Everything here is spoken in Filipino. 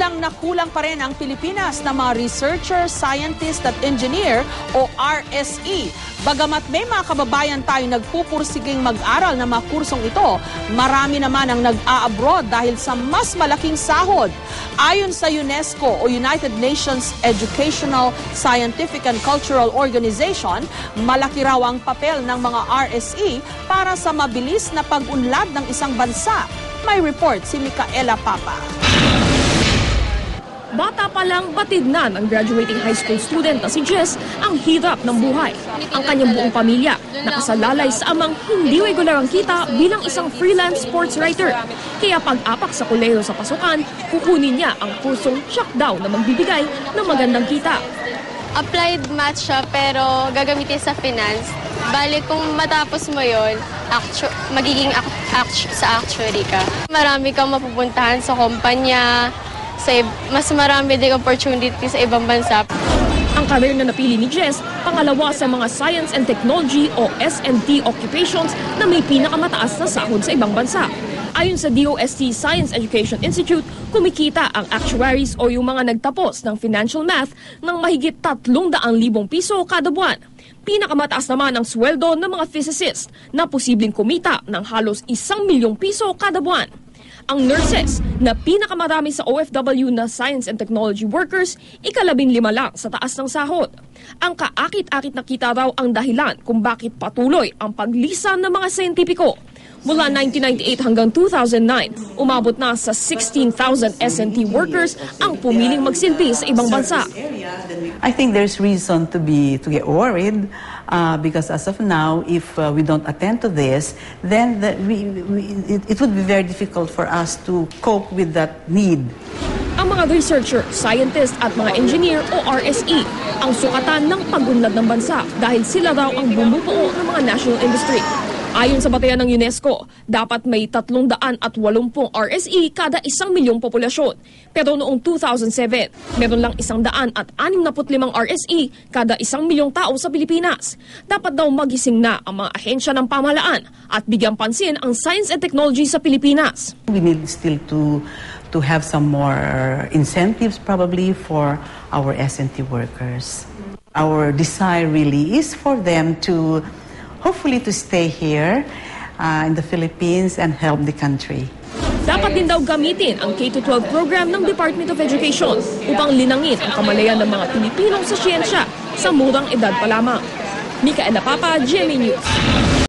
Tila nakulang pa rin ang Pilipinas na mga researcher, scientist at engineer o RSE. Bagamat may mga kababayan tayo nagpupursiging mag-aral na mga kursong ito, marami naman ang nag-a-abroad dahil sa mas malaking sahod. Ayon sa UNESCO o United Nations Educational, Scientific and Cultural Organization, malaki raw ang papel ng mga RSE para sa mabilis na pag-unlad ng isang bansa. May report si Micaela Papa. Bata pa lang batid na ng graduating high school student na si Jess ang hirap ng buhay. Ang kanyang buong pamilya nakasalalay sa amang hindi regular ang kita bilang isang freelance sports writer. Kaya pag-apak sa kolehiyo sa pasukan, kukunin niya ang kursong daw na magbibigay ng magandang kita. Applied math siya pero gagamitin sa finance. Bali kung matapos mo yon, magiging sa actuary ka. Marami kang mapupuntahan sa kumpanya, mas marami ding opportunity sa ibang bansa. Ang career na napili ni Jess, pangalawa sa mga Science and Technology o S&T occupations na may pinakamataas na sahod sa ibang bansa. Ayon sa DOST Science Education Institute, kumikita ang actuaries o yung mga nagtapos ng financial math ng mahigit 300,000 piso kada buwan. Pinakamataas naman ang sweldo ng mga physicists na posibleng kumita ng halos 1,000,000 piso kada buwan. Ang nurses na pinakamarami sa OFW na science and technology workers, 15 lang sa taas ng sahod. Ang kaakit-akit na kita raw ang dahilan kung bakit patuloy ang paglisan ng mga siyentipiko. Mula 1998 hanggang 2009, umabot na sa 16,000 S&T workers ang pumiling magsilbi sa ibang bansa. I think there's reason to get worried because as of now, if we don't attend to this, then it would be very difficult for us to cope with that need. Ang mga researcher, scientist at mga engineer o RSE ang sukatan ng pag-unlad ng bansa dahil sila raw ang bumubuo ng mga national industry. Ayon sa batayan ng UNESCO, dapat may 380 RSE kada 1,000,000 populasyon. Pero noong 2007, meron lang 165 RSE kada 1,000,000 tao sa Pilipinas. Dapat daw magising na ang mga ahensya ng pamahalaan at bigyan pansin ang science and technology sa Pilipinas. We need still to have some more incentives probably for our S&T workers. Our desire really is for them to hopefully to stay here in the Philippines and help the country. Dapat din daw gamitin ang K-12 program ng Department of Education upang linangin ang kamalayan ng mga Pilipinong sa siyensya sa murang edad pa lamang. Micaela Papa, GMA News.